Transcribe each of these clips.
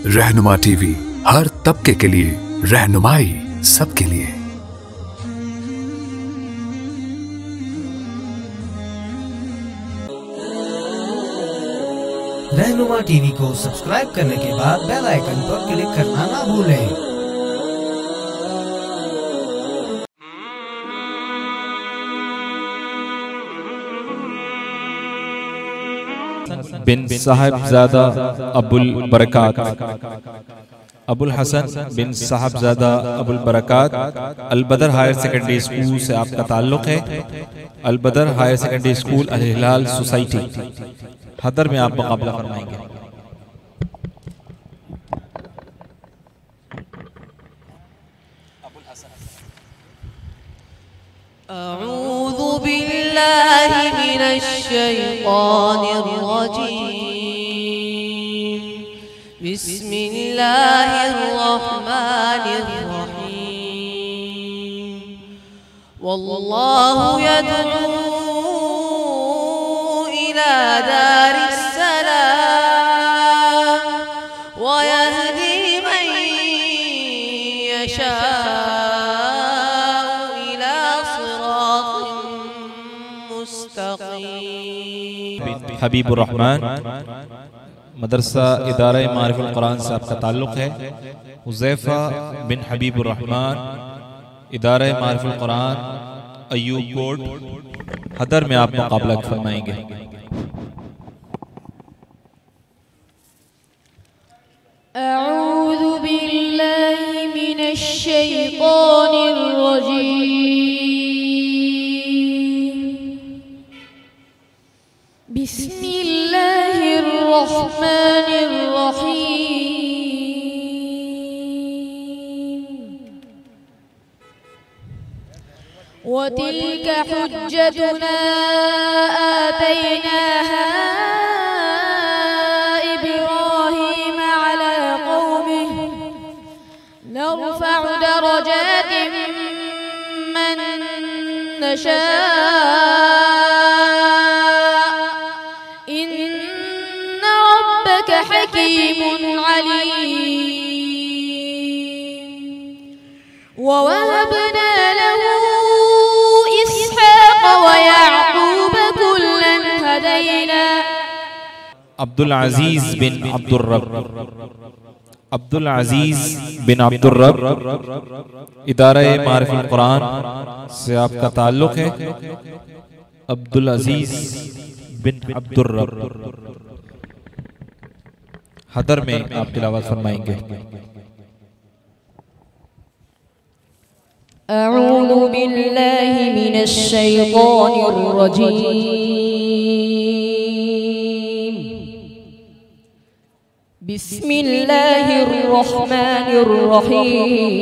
रहनुमा टीवी, हर तबके के लिए रहनुमाई सबके लिए। रहनुमा टीवी को सब्सक्राइब करने के बाद बेल आइकन पर क्लिक करना ना भूलें। बिन साहिबजादा अबुल बरकात, अबुल हसन बिन साहिबजादा अबुल बरकात अल-बदर हायर सेकेंडरी स्कूल से आपका ताल्लुक़ है। अल-बदर हायर सेकेंडरी स्कूल अल-हिलाल सोसाइटी हदर में आप मुकाबला फरमाएंगे। अऊज़ु बिल्लाहि मिनश शैतानिर रजीम। बिस्मिल्लाहिर रहमानिर रहीम। वल्लाहु यद'ू इला दारिस सलाम व यहदी मन यशा हबीबुर रहमान मदरसा इदारा मारिफुल कुरान से आपका ताल्लुक़ है। हुज़ैफ़ा बिन हबीबुर रहमान इदारा मारिफुल कुरान अय्यूब कोट हदर में आप मुकाबला फरमाएंगे। अऊज़ु बिल्लाहि मिनश शैतानिर रजीम। बिस्मिल्लाहिर रहमानिर रहीम। वतिल्क हुज्जतुना आतैनाहा इब्राहीम अला कौमिहि नरफ़अु दरजातिन मन नशा हकीमुन अलीम। ववहबना लहू इसहाक़ व याक़ूब कुल्लन हदैना। अब्दुल अजीज बिन अब्दुर रब, अब्दुल अजीज बिन अब्दुर रब इदारा मारिफुल कुरान से आपका ताल्लुक़ है। अब्दुल अजीज बिन अब्दुर रब हदर में आप तिलावत फरमाएंगे। अऊज़ु बिल्लाहि मिनश शैतानिर रजीम। बिस्मिल्लाहिर रहमानिर रहीम।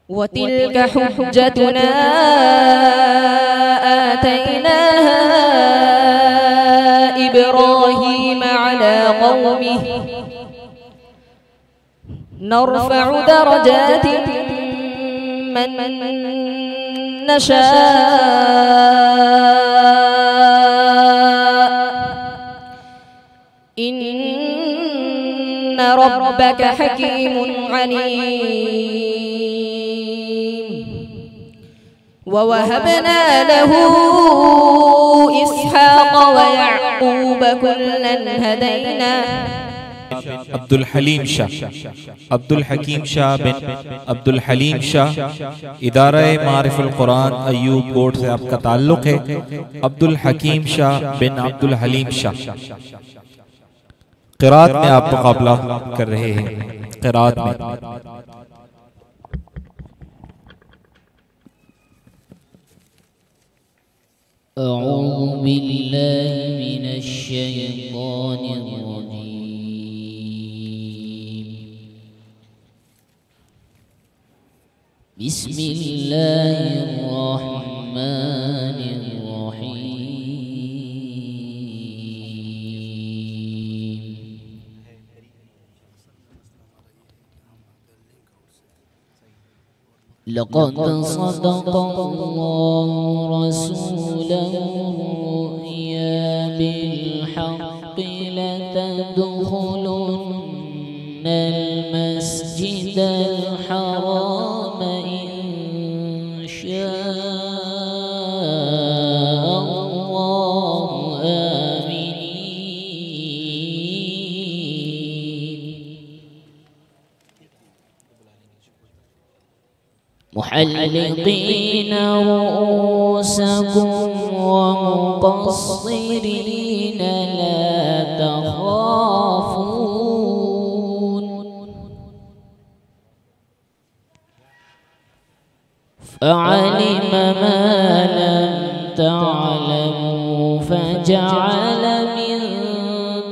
वतिल्क हुज्जतुना आतैनाहा इब्राहीम अला कौमिहि नरफ़अु दरजातिन मन नशा इन्न रब्बक हकीमुन अलीम। ववहबना लहू इसहाक़ व याक़ूब कुल्लन हदैना। अब्दुल हलीम शाह, अब्दुल हकीम शाह बिन अब्दुल हलीम शाह इदारा मारिफुल कुरान अय्यूब कोट से आपका ताल्लुक़ है। अब्दुल हकीम शाह बिन अब्दुल हलीम शाह क़िरात में आप मुकाबला कर रहे हैं। क़िरात में अऊज़ु बिल्लाहि मिनश शैतानिर रजीम। बिस्मिल्लाहिर रहमानिर रहीम। लक़द सदक़ल्लाहु रसूलहु रुया बिल يدخلن المسجد الحرام إن شاء الله آمنين محلقين رؤوسكم ومقصرين لا تخافون فعلم ما لم تعلموا فجعل من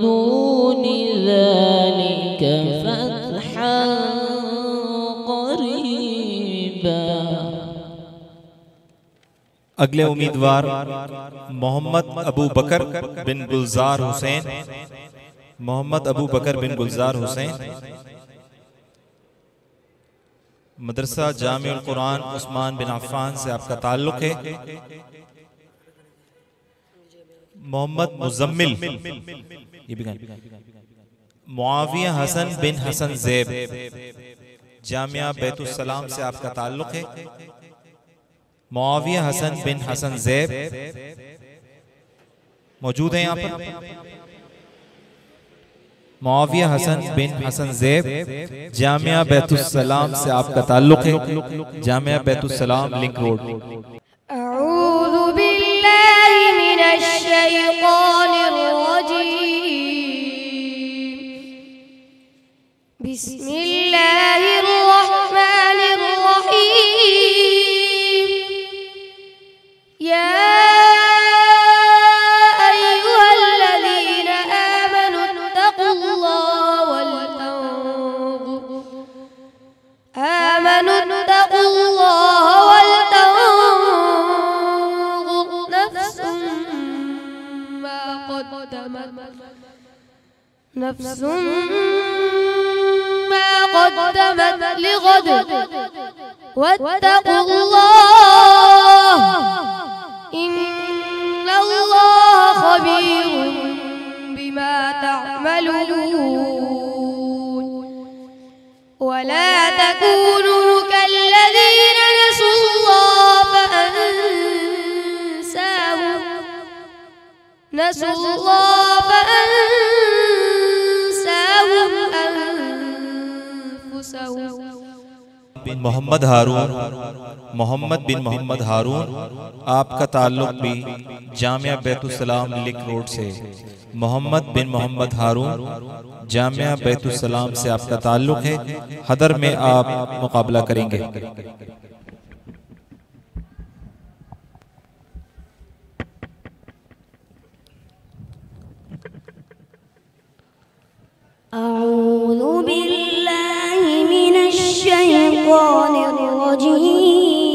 دون ذلك فتحا قريبا अगले उम्मीदवार मोहम्मद अबू बकर बिन गुलजार हुसैन। मोहम्मद अबू बकर बिन गुलजार हुसैन मदरसा जामिउल कुरान उस्मान बिन अफ़्फ़ान से आपका ताल्लुक है। मोहम्मद मुज़म्मिल मुआविया हसन बिन हसन ज़ैब जामिया बैतुस्सलाम से आपका ताल्लुक है। मुआविया हसन बिन हसन ज़ैब मौजूद हैं यहाँ पर। मुआविया हसन बिन हसन ज़ैब जामिया बैतुस्सलाम से आपका ताल्लुक है। जामिया बैतुस्सलाम लिंक रोड। अऊज़ु बिल्लाहि मिनश शैतानिर रजीम बिस्मिल्लाहिर रहमानिर रहीम या अय्युहल्लज़ीना आमनू इत्तक़ुल्लाहा نفس ما قدمت لغد واتقوا الله إن الله خبير بما تعملون ولا تكونوا كالذين نسوا الله فأنساهم मोहम्मद हारून मोहम्मद बिन मोहम्मद हारून आपका ताल्लुक भी जामिया बैतुस्सलाम लिंक रोड से। मोहम्मद बिन मोहम्मद हारून जामिया बैतुस्सलाम से आपका ताल्लुक है। हदर में आप मुकाबला करेंगे। أعوذ بالله من الشيطان الرجيم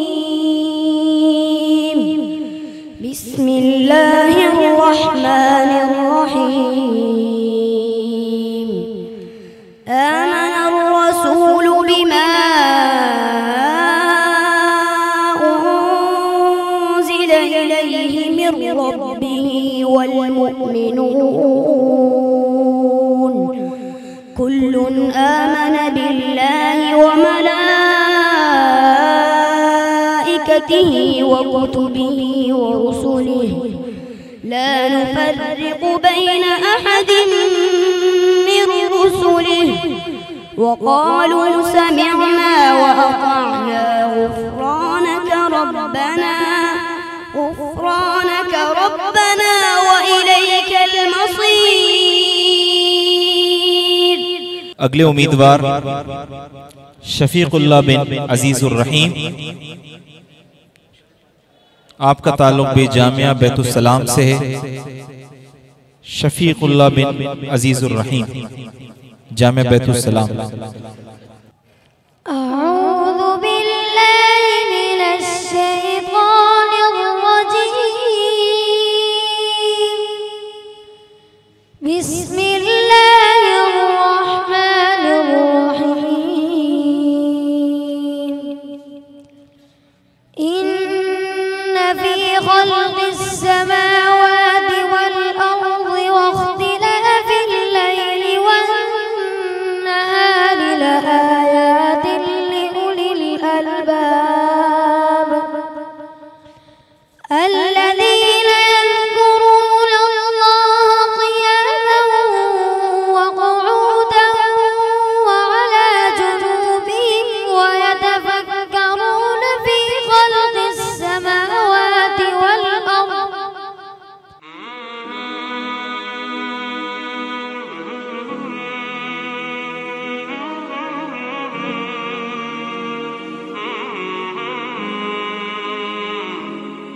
بسم الله الرحمن الرحيم آمن الرسول بما أنزل إليه من ربه والمؤمنون كل آمن بالله وملائكته وكتبه ورسله لا نفرق بين أحد من رسله وقالوا سمعنا وأطعنا غفرانك ربنا وإليك المصير। अगले उम्मीदवार शफीकुल्लाह बिन अजीजुर रहीम आपका ताल्लुक भी जामिया बैतुस्सलाम से है। शफीकुल्लाह बिन अजीजुर रहीम जामिया बैतुस्सलाम।